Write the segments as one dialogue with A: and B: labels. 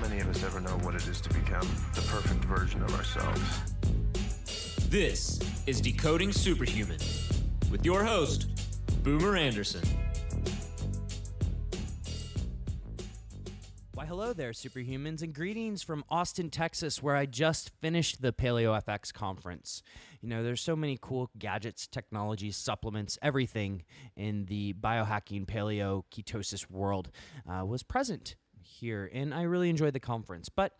A: many of us ever know what it is to become the perfect version of ourselves?
B: This is Decoding Superhuman with your host, Boomer Anderson.
C: Why, hello there, Superhumans, and greetings from Austin, Texas, where I just finished the PaleoFX conference. You know, there's so many cool gadgets, technologies, supplements, everything in the biohacking paleo ketosis world was present here, and I really enjoyed the conference. But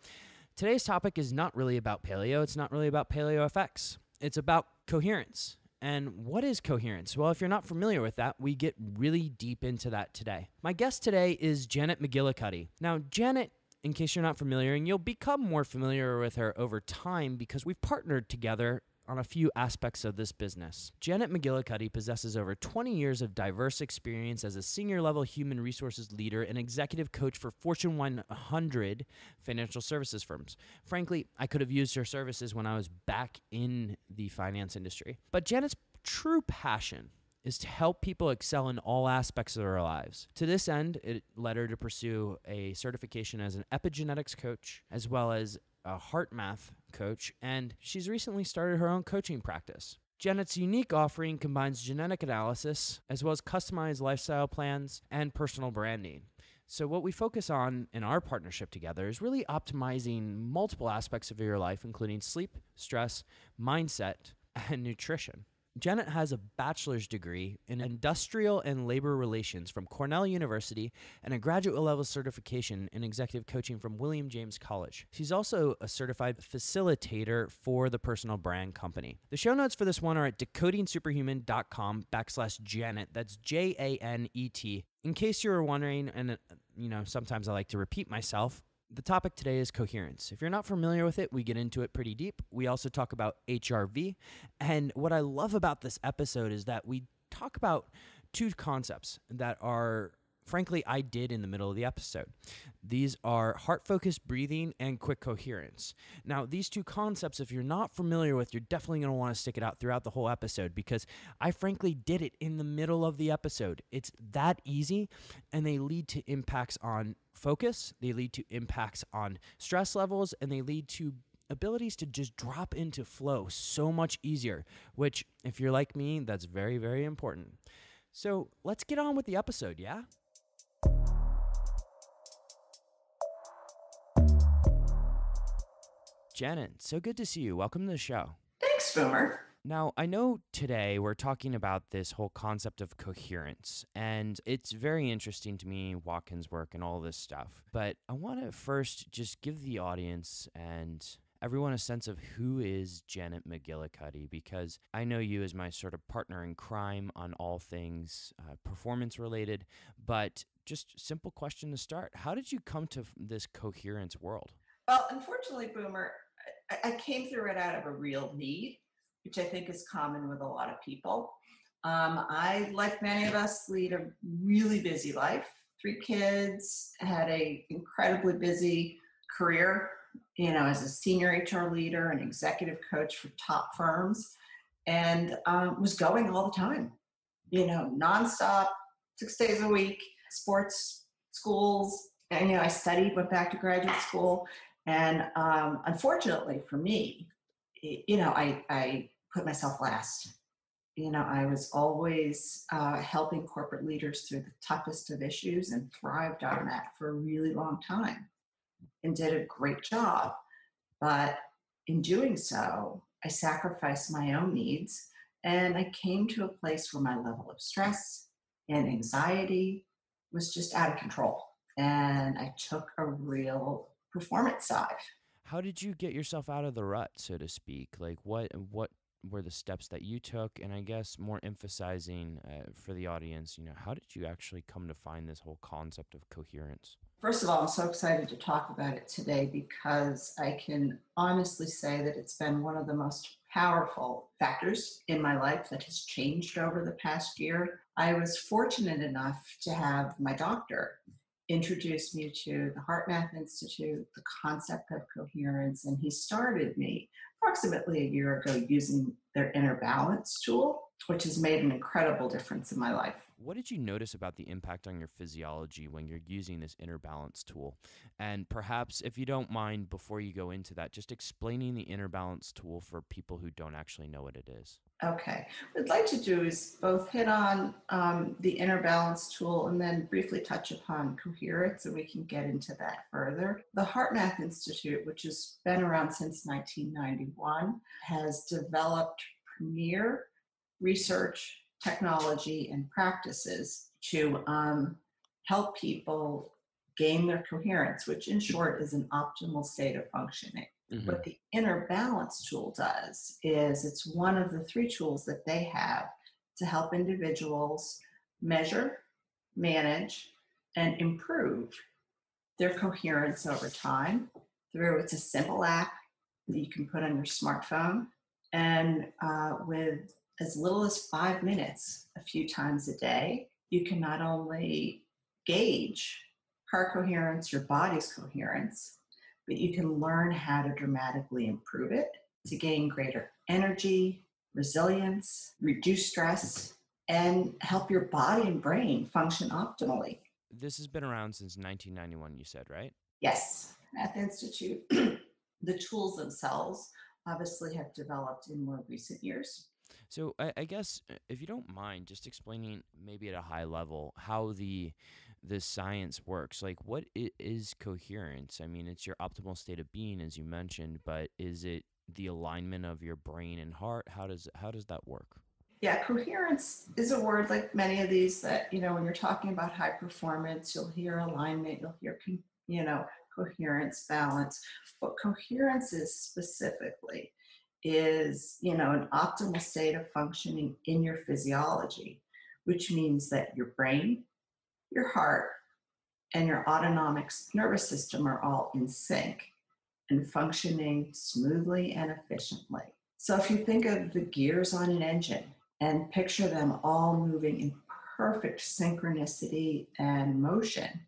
C: today's topic is not really about paleo. It's not really about PaleoFX. It's about coherence. And what is coherence? Well, if you're not familiar with that, we get really deep into that today. My guest today is Janet McGillicuddy. Now, Janet, in case you're not familiar, and you'll become more familiar with her over time because we've partnered together on a few aspects of this business. Janet McGillicuddy possesses over 20 years of diverse experience as a senior-level human resources leader and executive coach for Fortune 100 financial services firms. Frankly, I could have used her services when I was back in the finance industry. But Janet's true passion is to help people excel in all aspects of their lives. To this end, it led her to pursue a certification as an epigenetics coach, as well as a heart math coach, and she's recently started her own coaching practice. Janet's unique offering combines genetic analysis as well as customized lifestyle plans and personal branding. So what we focus on in our partnership together is really optimizing multiple aspects of your life, including sleep, stress, mindset, and nutrition. Janet has a bachelor's degree in industrial and labor relations from Cornell University and a graduate level certification in executive coaching from William James College. She's also a certified facilitator for the personal brand company. The show notes for this one are at decodingsuperhuman.com/Janet. That's Janet. In case you were wondering, and sometimes I like to repeat myself, the topic today is coherence. If you're not familiar with it, we get into it pretty deep. We also talk about HRV. And what I love about this episode is that we talk about two concepts that are, frankly, I did in the middle of the episode. These are heart-focused breathing and quick coherence. Now, these two concepts, if you're not familiar with, you're definitely going to want to stick it out throughout the whole episode because I frankly did it in the middle of the episode. It's that easy, and they lead to impacts on focus, they lead to impacts on stress levels, and they lead to abilities to just drop into flow so much easier, which, if you're like me, that's very, very important. So let's get on with the episode, yeah? Janet, so good to see you. Welcome to the show.
D: Thanks, Boomer.
C: Now, I know today we're talking about this whole concept of coherence, and it's very interesting to me, Watkins' work and all this stuff. But I want to first just give the audience and everyone a sense of who is Janet McGillicuddy, because I know you as my sort of partner in crime on all things performance-related, but just simple question to start. How did you come to this coherence world?
D: Well, unfortunately, Boomer, I came through it out of a real need, which I think is common with a lot of people. I, like many of us, lead a really busy life. 3 kids, had an incredibly busy career, as a senior HR leader and executive coach for top firms, and was going all the time, nonstop, 6 days a week, sports, schools, and, I studied, went back to graduate school. And unfortunately for me, I put myself last. I was always helping corporate leaders through the toughest of issues and thrived on that for a really long time and did a great job. But in doing so, I sacrificed my own needs and I came to a place where my level of stress and anxiety was just out of control. And I took a real performance dive.
C: How did you get yourself out of the rut, so to speak? Like what were the steps that you took? And I guess more emphasizing for the audience, how did you actually come to find this whole concept of coherence?
D: First of all, I'm so excited to talk about it today because I can honestly say that it's been one of the most powerful factors in my life that has changed over the past year. I was fortunate enough to have my doctor introduce me to the Heart Math Institute, the concept of coherence, and he started me approximately a year ago using their inner balance tool. which has made an incredible difference in my life.
C: What did you notice about the impact on your physiology when you're using this inner balance tool? And perhaps, if you don't mind, before you go into that, just explaining the inner balance tool for people who don't actually know what it is.
D: Okay. What I'd like to do is both hit on the inner balance tool and then briefly touch upon coherence, and we can get into that further. The HeartMath Institute, which has been around since 1991, has developed premier research, technology, and practices to help people gain their coherence, which in short is an optimal state of functioning.
C: Mm-hmm.
D: What the inner balance tool does is it's one of the 3 tools that they have to help individuals measure, manage, and improve their coherence over time through, it's a simple app that you can put on your smartphone, and with as little as 5 minutes a few times a day, you can not only gauge heart coherence, your body's coherence, but you can learn how to dramatically improve it to gain greater energy, resilience, reduce stress, and help your body and brain function optimally.
C: This has been around since 1991, you said, right?
D: Yes, at the Institute, the tools themselves obviously have developed in more recent years.
C: So I guess, if you don't mind, just explaining maybe at a high level how the science works. Like, what is coherence? I mean, it's your optimal state of being, as you mentioned, but is it the alignment of your brain and heart? How does that work?
D: Yeah, coherence is a word like many of these that, when you're talking about high performance, you'll hear alignment, you'll hear, coherence, balance. What coherence is specifically is, an optimal state of functioning in your physiology, which means that your brain, your heart, and your autonomic nervous system are all in sync and functioning smoothly and efficiently. So if you think of the gears on an engine and picture them all moving in perfect synchronicity and motion,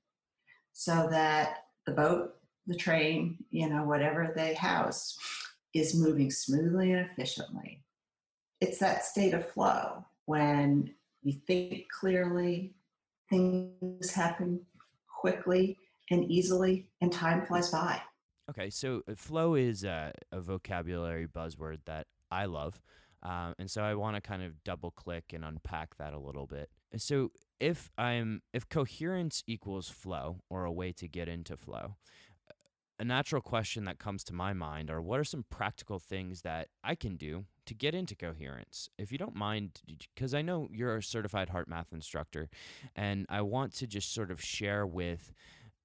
D: so that the boat, the train, whatever they house, is moving smoothly and efficiently. It's that state of flow when you think clearly, things happen quickly and easily, and time flies by.
C: Okay, so flow is a vocabulary buzzword that I love. And so I want to kind of double click and unpack that a little bit. So if coherence equals flow, or a way to get into flow, a natural question that comes to my mind are, what are some practical things that I can do to get into coherence? If you don't mind, because I know you're a certified HeartMath instructor, and I want to just sort of share with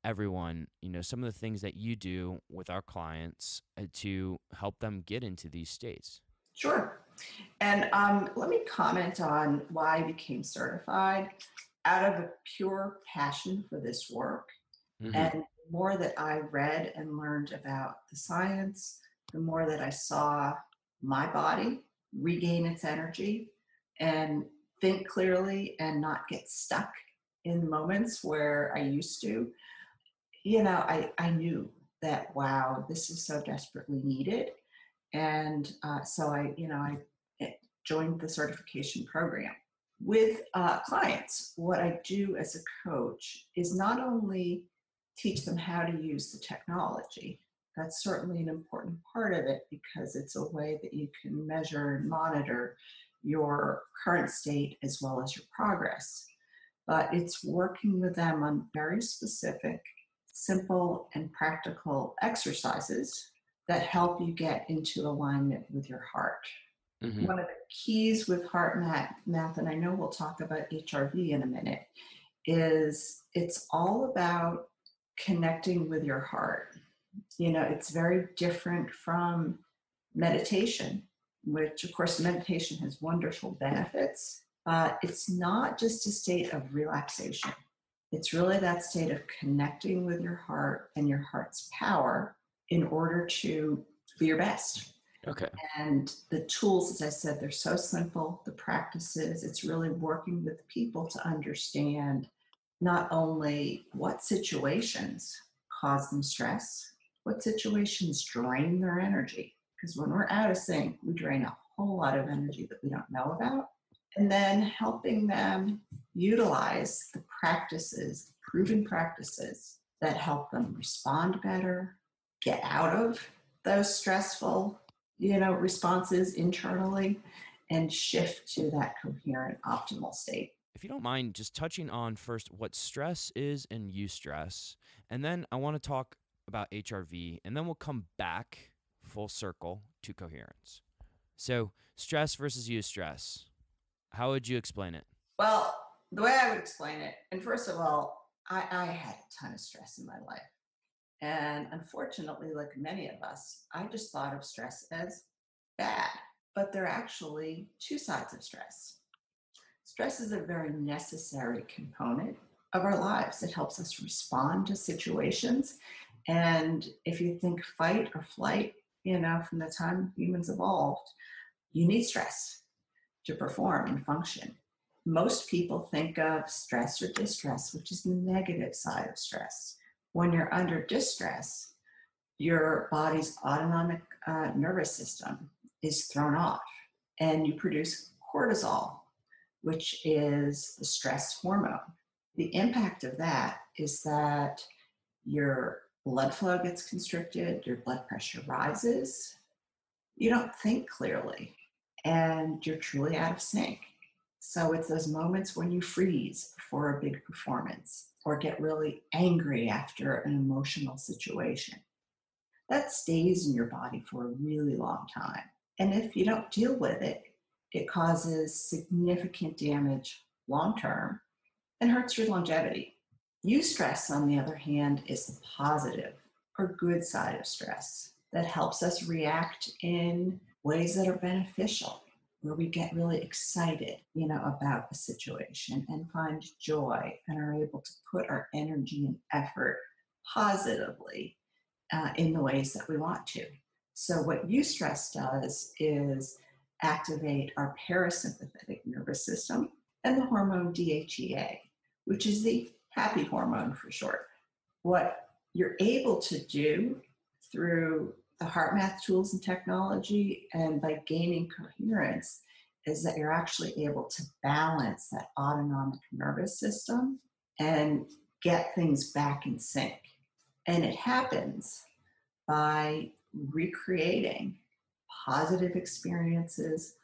C: everyone, some of the things that you do with our clients to help them get into these states.
D: Sure. And let me comment on why I became certified out of a pure passion for this work.
C: Mm-hmm.
D: And the more that I read and learned about the science, the more that I saw my body regain its energy and think clearly and not get stuck in moments where I used to, I knew that, wow, this is so desperately needed. And so I joined the certification program. With clients, what I do as a coach is not only teach them how to use the technology. That's certainly an important part of it, because it's a way that you can measure and monitor your current state as well as your progress. But it's working with them on very specific, simple, and practical exercises that help you get into alignment with your heart.
C: Mm-hmm.
D: One of the keys with HeartMath, and I know we'll talk about HRV in a minute, is it's all about connecting with your heart. It's very different from meditation, which of course meditation has wonderful benefits, but it's not just a state of relaxation. It's really that state of connecting with your heart and your heart's power in order to be your best.
C: Okay.
D: And the tools, as I said, they're so simple. The practices, it's really working with people to understand not only what situations cause them stress, what situations drain their energy. Because when we're out of sync, we drain a whole lot of energy that we don't know about. and then helping them utilize the practices, proven practices that help them respond better, get out of those stressful, responses internally, and shift to that coherent, optimal state.
C: If you don't mind, just touching on first what stress is and eustress, and then I want to talk about HRV, and then we'll come back full circle to coherence. So stress versus eustress, how would you explain it?
D: Well, the way I would explain it, and first of all, I had a ton of stress in my life. And unfortunately, like many of us, I just thought of stress as bad. But there are actually two sides of stress. Stress is a very necessary component of our lives. It helps us respond to situations. And if you think fight or flight, from the time humans evolved, you need stress to perform and function. Most people think of stress or distress, which is the negative side of stress. When you're under distress, your body's autonomic nervous system is thrown off, and you produce cortisol, which is the stress hormone. The impact of that is that your blood flow gets constricted, your blood pressure rises, you don't think clearly, and you're truly out of sync. So it's those moments when you freeze before a big performance or get really angry after an emotional situation. That stays in your body for a really long time. And if you don't deal with it, it causes significant damage long term and hurts your longevity. Eustress, on the other hand, is the positive or good side of stress that helps us react in ways that are beneficial, where we get really excited, about a situation and find joy and are able to put our energy and effort positively in the ways that we want to. So what eustress does is activate our parasympathetic nervous system and the hormone DHEA, which is the happy hormone for short. What you're able to do through the heart math tools and technology and by gaining coherence is that you're actually able to balance that autonomic nervous system and get things back in sync. And it happens by recreating positive experiences,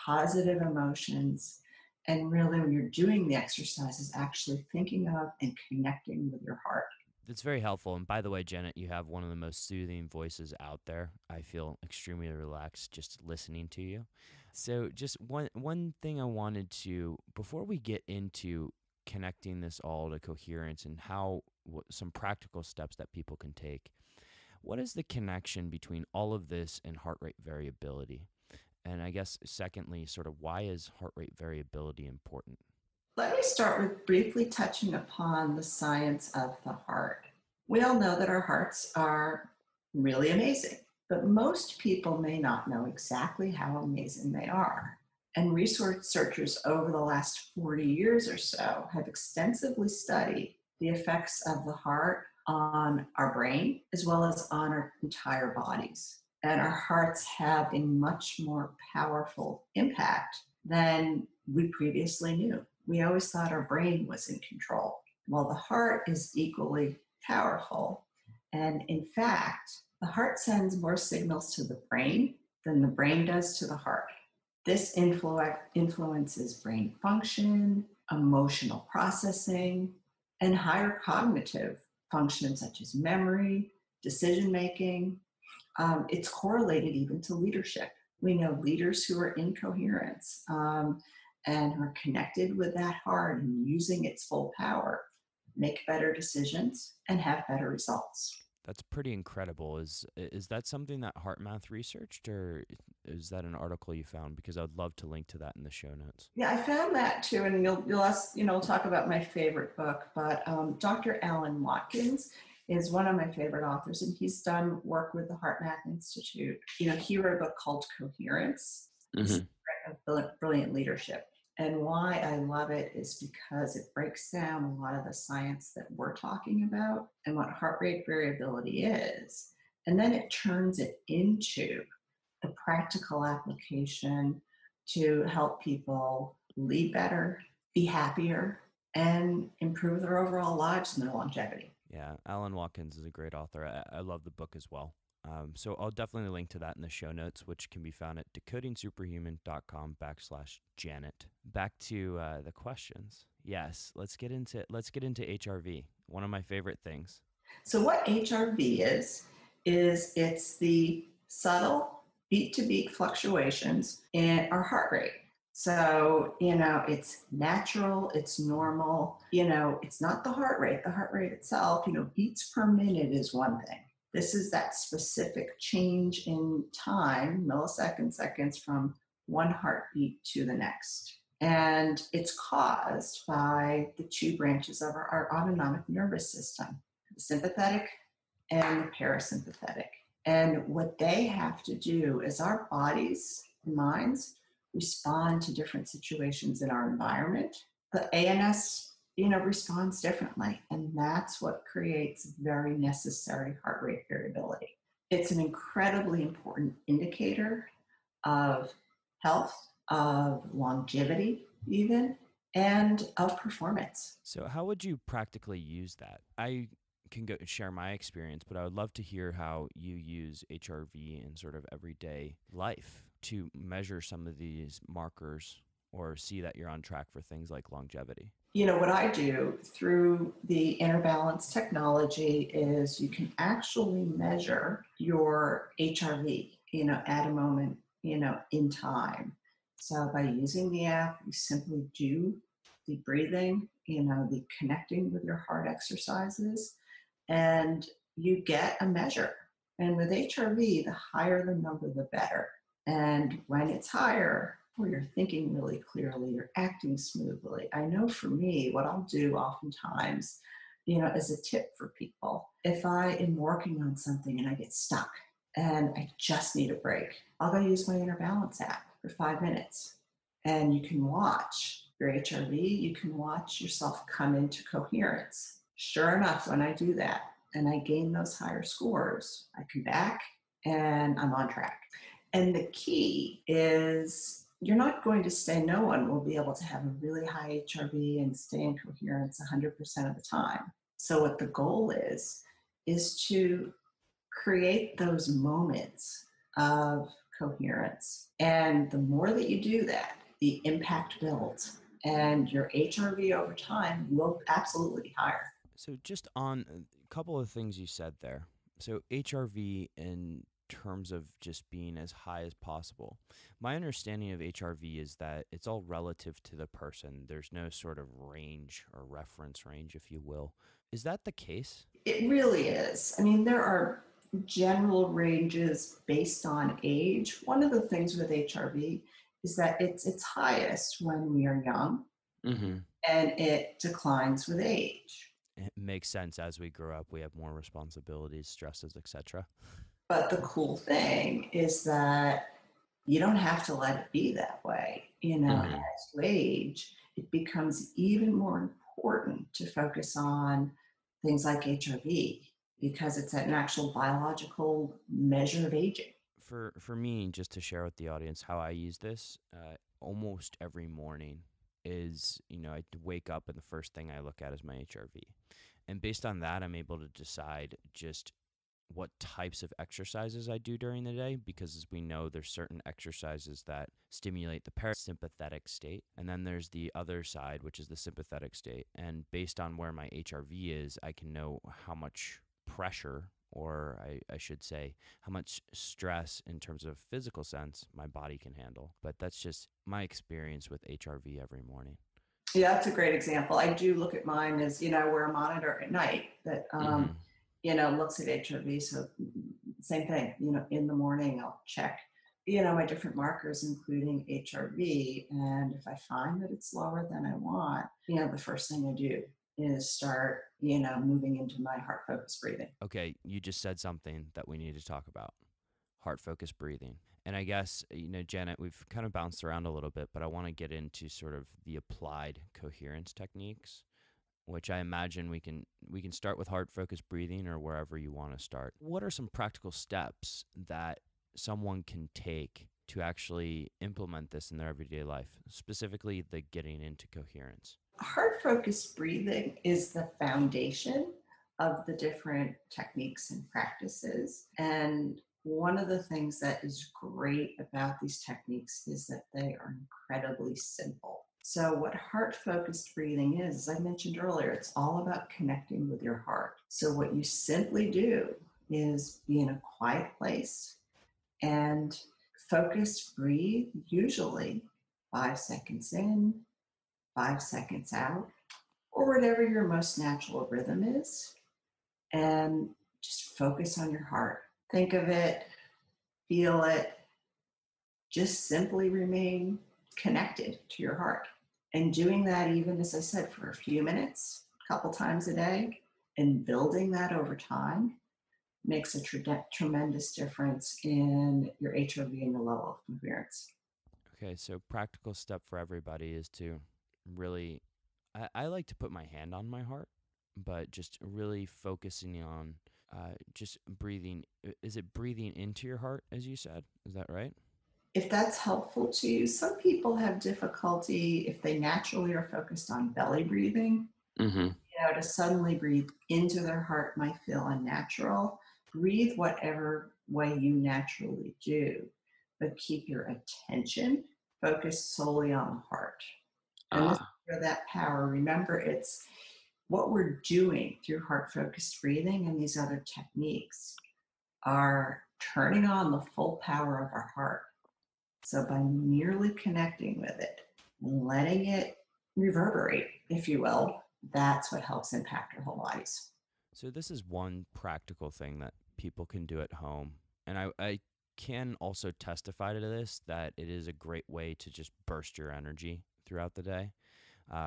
D: positive emotions, and really when you're doing the exercises, actually thinking of and connecting with your heart.
C: That's very helpful. And by the way, Janet, you have one of the most soothing voices out there. I feel extremely relaxed just listening to you. So just one thing I wanted to, before we get into connecting this all to coherence and some practical steps that people can take, what is the connection between all of this and heart rate variability? And I guess secondly, sort of why is heart rate variability important?
D: Let me start with briefly touching upon the science of the heart. We all know that our hearts are really amazing, but most people may not know exactly how amazing they are. And researchers over the last 40 years or so have extensively studied the effects of the heart on our brain as well as on our entire bodies. And our hearts have a much more powerful impact than we previously knew. We always thought our brain was in control. Well, the heart is equally powerful. And in fact, the heart sends more signals to the brain than the brain does to the heart. This influences brain function, emotional processing, and higher cognitive functions such as memory, decision-making. It's correlated even to leadership. We know leaders who are in coherence and who are connected with that heart and using its full power make better decisions and have better results.
C: That's pretty incredible. Is that something that Heart Math researched, or is that an article you found? Because I'd love to link to that in the show notes.
D: Yeah, I found that too, and you'll ask, we'll talk about my favorite book, but Dr. Alan Watkins is one of my favorite authors, and he's done work with the Heart Math Institute. He wrote a book called Coherence, of Brilliant Leadership. And why I love it is because it breaks down a lot of the science that we're talking about and what heart rate variability is. And then it turns it into a practical application to help people lead better, be happier, and improve their overall lives and their longevity.
C: Yeah, Alan Watkins is a great author. I love the book as well. So I'll definitely link to that in the show notes, which can be found at decodingsuperhuman.com/Janet. Back to the questions. Yes, let's get into HRV. One of my favorite things.
D: So what HRV is it's the subtle beat-to-beat fluctuations in our heart rate. So, it's natural, it's normal, it's not the heart rate. The heart rate itself, beats per minute is one thing. This is that specific change in time, milliseconds, seconds from one heartbeat to the next. And it's caused by the two branches of our autonomic nervous system, the sympathetic and the parasympathetic. And what they have to do is our bodies and minds respond to different situations in our environment. The ANS, responds differently. And that's what creates very necessary heart rate variability. It's an incredibly important indicator of health, of longevity even, and of performance.
C: So how would you practically use that? I can go share my experience, but I would love to hear how you use HRV in sort of everyday life to measure some of these markers or see that you're on track for things like longevity.
D: What I do through the inner balance technology is you can actually measure your HRV, at a moment, in time. So by using the app, you simply do the breathing, the connecting with your heart exercises, and you get a measure. And with HRV, the higher the number, the better. And when it's higher, you're thinking really clearly, you're acting smoothly. I know for me, what I'll do oftentimes, as a tip for people, if I am working on something and I get stuck and I just need a break, I'll go use my Inner Balance app for 5 minutes. And you can watch your HRV, you can watch yourself come into coherence. Sure enough, when I do that and I gain those higher scores, I come back and I'm on track. And the key is you're not going to stay, no one will be able to have a really high HRV and stay in coherence 100% of the time. So what the goal is to create those moments of coherence. And the more that you do that, the impact builds and your HRV over time will absolutely be higher.
C: So just on a couple of things you said there. So HRV in terms of just being as high as possible. My understanding of HRV is that it's all relative to the person. There's no sort of range or reference range, if you will. Is that the case?
D: It really is. I mean, there are general ranges based on age. One of the things with HRV is that it's highest when we are young, and it declines with age.
C: It makes sense. As we grow up, we have more responsibilities, stresses, etc.
D: But the cool thing is that you don't have to let it be that way. As you age, it becomes even more important to focus on things like HRV because it's an actual biological measure of aging.
C: For me, just to share with the audience how I use this, almost every morning is, I wake up and the first thing I look at is my HRV. And based on that, I'm able to decide just what types of exercises I do during the day, because as we know, there's certain exercises that stimulate the parasympathetic state, and then there's the other side, which is the sympathetic state. And based on where my HRV is, I can know how much pressure, or I should say, how much stress in terms of physical sense my body can handle. But that's just my experience with HRV every morning.
D: Yeah, that's a great example. I do look at mine as, I wear a monitor at night that looks at HRV. So same thing, in the morning, I'll check, my different markers, including HRV. And if I find that it's lower than I want, the first thing I do is start, moving into my heart focused breathing.
C: Okay. You just said something that we need to talk about. Heart focused breathing. And I guess, Janet, we've kind of bounced around a little bit, but I want to get into sort of the applied coherence techniques, which I imagine we can start with heart-focused breathing or wherever you want to start. What are some practical steps that someone can take to actually implement this in their everyday life, specifically the getting into coherence?
D: Heart-focused breathing is the foundation of the different techniques and practices. And one of the things that is great about these techniques is that they are incredibly simple. So what heart-focused breathing is, as I mentioned earlier, it's all about connecting with your heart. So what you simply do is be in a quiet place and focus, breathe, usually 5 seconds in, 5 seconds out, or whatever your most natural rhythm is, and just focus on your heart. Think of it, feel it, just simply remain connected to your heart. And doing that, even as I said, for a few minutes, a couple times a day, and building that over time makes a tremendous difference in your HRV and your level of coherence.
C: Okay, so practical step for everybody is to really, I like to put my hand on my heart, but just really focusing on just breathing. Is it breathing into your heart, as you said? Is that right?
D: If that's helpful to you, some people have difficulty if they naturally are focused on belly breathing. To suddenly breathe into their heart might feel unnatural. Breathe whatever way you naturally do, but keep your attention focused solely on the heart. And this is where that power, remember, it's what we're doing through heart-focused breathing and these other techniques are turning on the full power of our heart. So by merely connecting with it and letting it reverberate, if you will, that's what helps impact our whole bodies.
C: So this is one practical thing that people can do at home. And I can also testify to this, that it is a great way to just burst your energy throughout the day,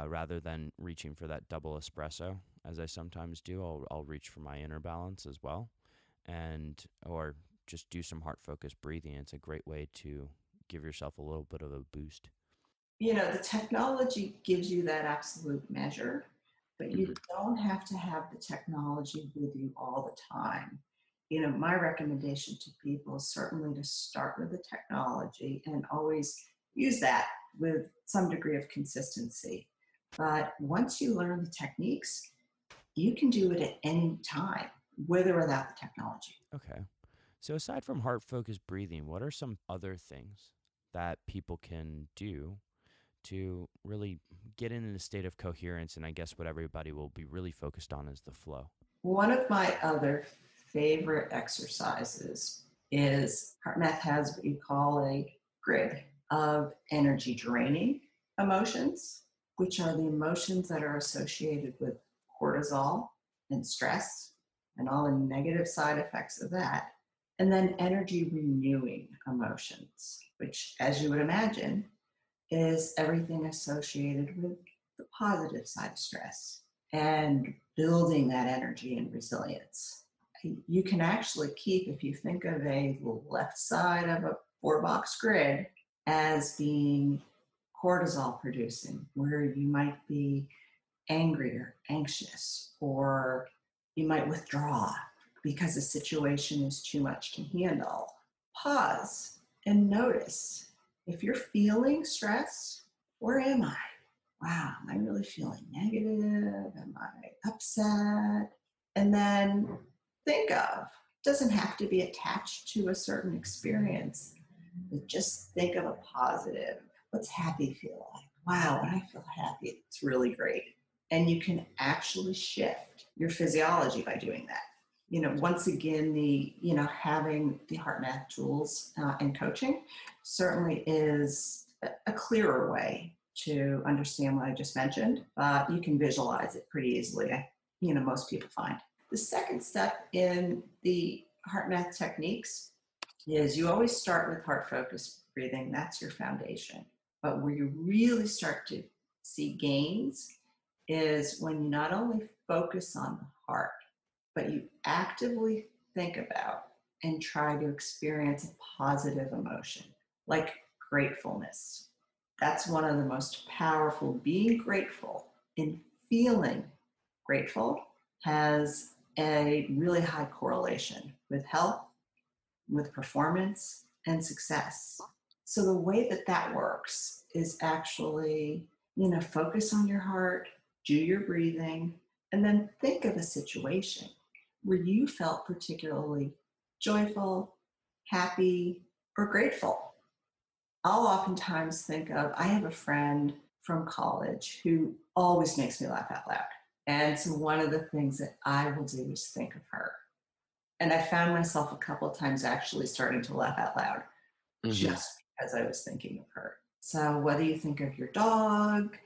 C: rather than reaching for that double espresso, as I sometimes do. I'll reach for my inner balance as well, or just do some heart-focused breathing. It's a great way to give yourself a little bit of a boost.
D: The technology gives you that absolute measure, but you don't have to have the technology with you all the time. My recommendation to people is certainly to start with the technology and always use that with some degree of consistency. But once you learn the techniques, you can do it at any time, with or without the technology.
C: Okay. So aside from heart-focused breathing, what are some other things that people can do to really get in a state of coherence? And I guess what everybody will be really focused on is the flow.
D: One of my other favorite exercises is HeartMath has what you call a grid of energy draining emotions, which are the emotions that are associated with cortisol and stress and all the negative side effects of that. And then energy renewing emotions, which, as you would imagine, is everything associated with the positive side of stress and building that energy and resilience. You can actually keep, if you think of a left side of a 4-box grid as being cortisol producing, where you might be angry or anxious, or you might withdraw because the situation is too much to handle. Pause and notice, if you're feeling stress, where am I? Wow, am I really feeling negative? Am I upset? And then think of, doesn't have to be attached to a certain experience, but just think of a positive. What's happy feel like? Wow, when I feel happy, it's really great. And you can actually shift your physiology by doing that. Once again, having the HeartMath tools and coaching certainly is a clearer way to understand what I just mentioned. You can visualize it pretty easily. Most people find. The second step in the HeartMath techniques is you always start with heart-focused breathing. That's your foundation. But where you really start to see gains is when you not only focus on the heart, but you actively think about and try to experience a positive emotion, like gratefulness. That's one of the most powerful. Being grateful and feeling grateful has a really high correlation with health, with performance, and success. So the way that that works is actually, focus on your heart, do your breathing, and then think of a situation where you felt particularly joyful, happy, or grateful. I'll oftentimes think of, I have a friend from college who always makes me laugh out loud. And so one of the things that I will do is think of her. And I found myself a couple of times actually starting to laugh out loud just because I was thinking of her. So whether you think of your dog,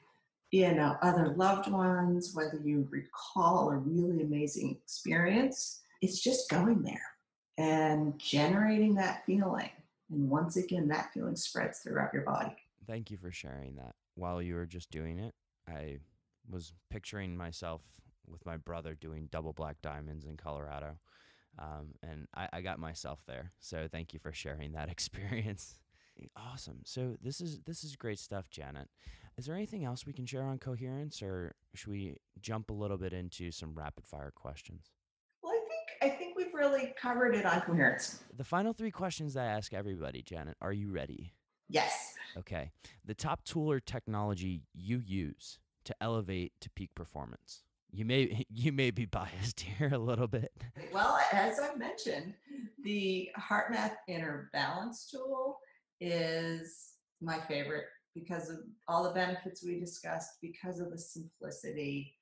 D: other loved ones, whether you recall a really amazing experience, it's just going there and generating that feeling. And once again, that feeling spreads throughout your body.
C: Thank you for sharing that. While you were just doing it, I was picturing myself with my brother doing double black diamonds in Colorado. And I got myself there. So thank you for sharing that experience. Awesome. So this is great stuff, Janet. Is there anything else we can share on coherence, or should we jump a little bit into some rapid fire questions?
D: Well, I think we've really covered it on coherence.
C: The final 3 questions that I ask everybody, Janet, are you ready?
D: Yes.
C: Okay. The top tool or technology you use to elevate to peak performance. You may be biased here a little bit.
D: Well, as I've mentioned, the HeartMath Inner Balance tool is my favorite because of all the benefits we discussed, because of the simplicity.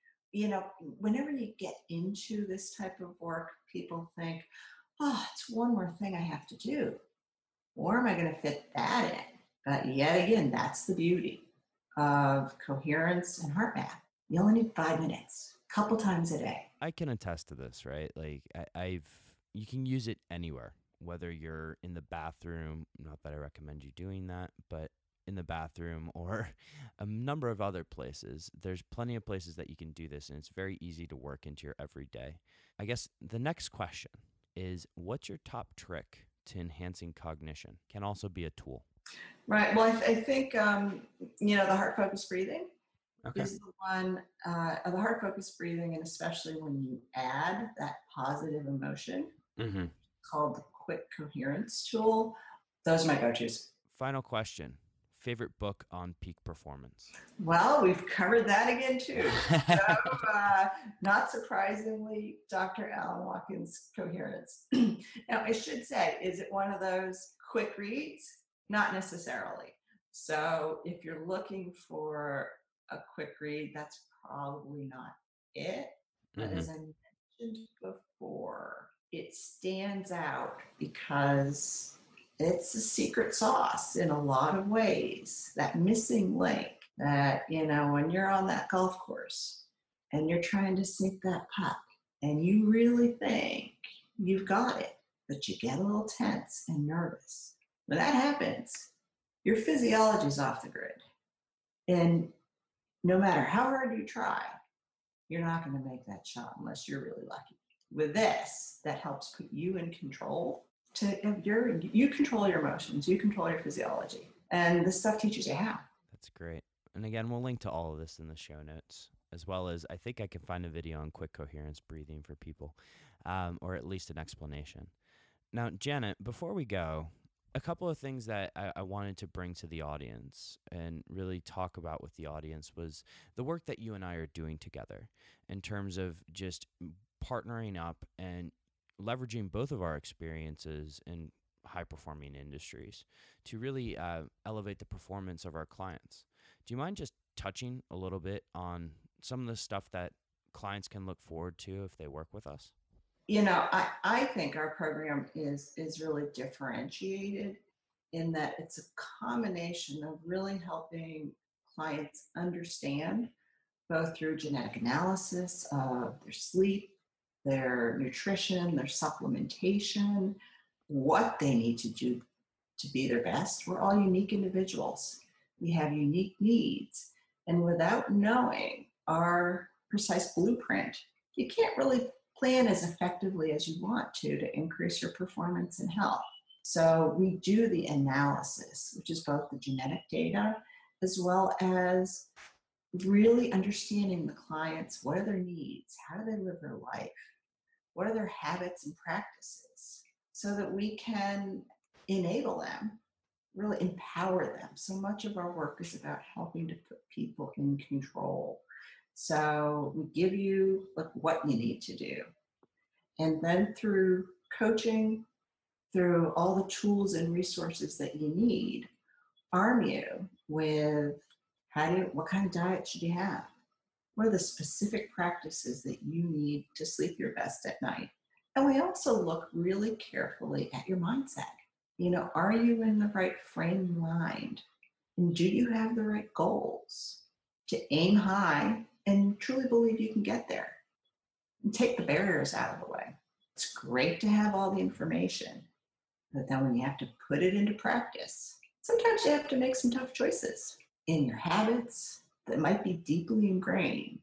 D: Whenever you get into this type of work, people think, oh, it's one more thing I have to do. Or am I going to fit that in? But yet again, that's the beauty of coherence and HeartMath. You only need 5 minutes, a couple times a day.
C: I can attest to this, right? Like you can use it anywhere, whether you're in the bathroom, not that I recommend you doing that, but in the bathroom or a number of other places. There's plenty of places that you can do this, and it's very easy to work into your everyday. I guess the next question is, what's your top trick to enhancing cognition? Can also be a tool.
D: Right. Well, I think, the heart-focused breathing is the one, the heart-focused breathing, and especially when you add that positive emotion, called the quick coherence tool. Those are my go-tos.
C: Final question. Favorite book on peak performance?
D: Well, we've covered that again too. So, not surprisingly, Dr. Alan Watkins' Coherence. Now, I should say, is it one of those quick reads? Not necessarily. So if you're looking for a quick read, that's probably not it. But as I mentioned before, it stands out because it's a secret sauce in a lot of ways, that missing link that, when you're on that golf course and you're trying to sink that putt and you really think you've got it, but you get a little tense and nervous. When that happens, your physiology is off the grid. And no matter how hard you try, you're not going to make that shot unless you're really lucky. With this, that helps put you in control. You control your emotions, you control your physiology, and this stuff teaches you how.
C: That's great. And again, we'll link to all of this in the show notes, as well as I think I can find a video on quick coherence breathing for people, or at least an explanation. Now, Janet, before we go, a couple of things that I wanted to bring to the audience and really talk about with the audience was the work that you and I are doing together in terms of just partnering up and leveraging both of our experiences in high-performing industries to really elevate the performance of our clients. Do you mind just touching a little bit on some of the stuff that clients can look forward to if they work with us?
D: I think our program is really differentiated in that it's a combination of really helping clients understand, both through genetic analysis of their sleep, their nutrition, their supplementation, what they need to do to be their best. We're all unique individuals. We have unique needs. And without knowing our precise blueprint, you can't really plan as effectively as you want to increase your performance and health. So we do the analysis, which is both the genetic data as well as really understanding the clients. What are their needs? How do they live their life? What are their habits and practices so that we can enable them really empower them. So much of our work is about helping to put people in control. So we give you like what you need to do. And then through coaching, through all the tools and resources that you need, arm you with what kind of diet should you have? What are the specific practices that you need to sleep your best at night? And we also look really carefully at your mindset. Are you in the right frame of mind? And do you have the right goals to aim high and truly believe you can get there? And take the barriers out of the way. It's great to have all the information, but then when you have to put it into practice, sometimes you have to make some tough choices in your habits that might be deeply ingrained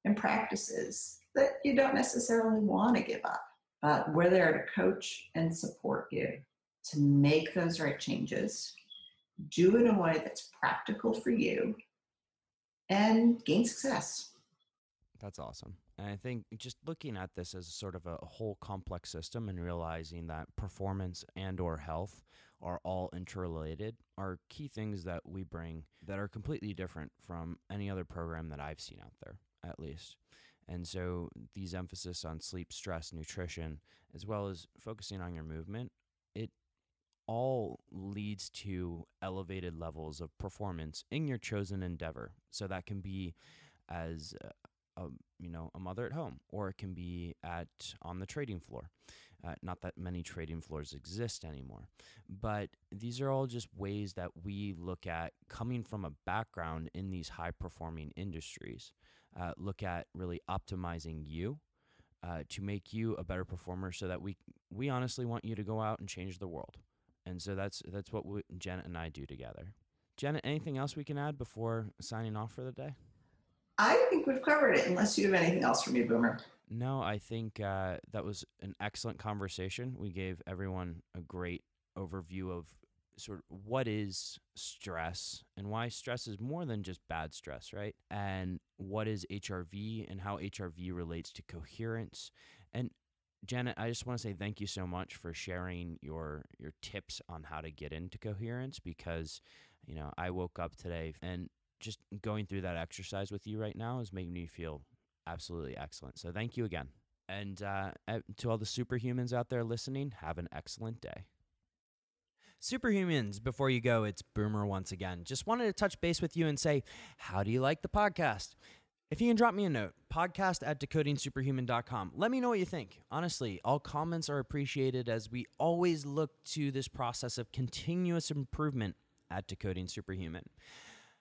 D: and practices that you don't necessarily want to give up. But we're there to coach and support you to make those right changes, do it in a way that's practical for you, and gain success.
C: That's awesome. And I think just looking at this as sort of a whole complex system and realizing that performance and or health are all interrelated are key things that we bring that are completely different from any other program that I've seen out there, at least. And so these emphasis on sleep, stress, nutrition, as well as focusing on your movement, it all leads to elevated levels of performance in your chosen endeavor. So that can be as a mother at home, or it can be on the trading floor. Not that many trading floors exist anymore, but these are all just ways that we look at coming from a background in these high-performing industries. Look at really optimizing you to make you a better performer, so that we honestly want you to go out and change the world. And so that's what Janet and I do together. Janet, anything else we can add before signing off for the day?
D: I think we've covered it, unless you have anything else for me, Boomer.
C: No, I think that was an excellent conversation. We gave everyone a great overview of sort of what is stress and why stress is more than just bad stress, right? And what is HRV and how HRV relates to coherence. And Janet, I just want to say thank you so much for sharing your tips on how to get into coherence, because, I woke up today and just going through that exercise with you right now is making me feel absolutely excellent. So thank you again. And to all the superhumans out there listening, have an excellent day. Superhumans, before you go, it's Boomer once again. Just wanted to touch base with you and say, how do you like the podcast? If you can drop me a note, podcast@decodingsuperhuman.com. Let me know what you think. Honestly, all comments are appreciated, as we always look to this process of continuous improvement at Decoding Superhuman.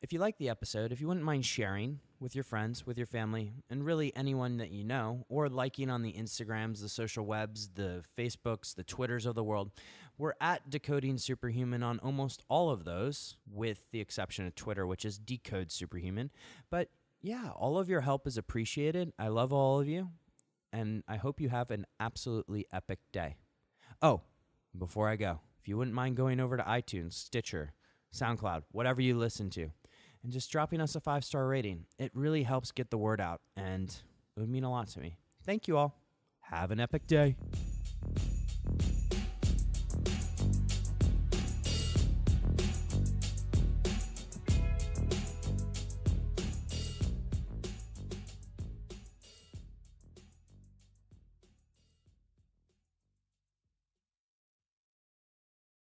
C: If you like the episode, if you wouldn't mind sharing with your friends, with your family, and really anyone that you know, or liking on the Instagrams, the social webs, the Facebooks, the Twitters of the world. We're at Decoding Superhuman on almost all of those, with the exception of Twitter, which is Decode Superhuman. But yeah, all of your help is appreciated. I love all of you, and I hope you have an absolutely epic day. Oh, before I go, if you wouldn't mind going over to iTunes, Stitcher, SoundCloud, whatever you listen to, and just dropping us a 5-star rating. It really helps get the word out, and it would mean a lot to me. Thank you all. Have an epic day.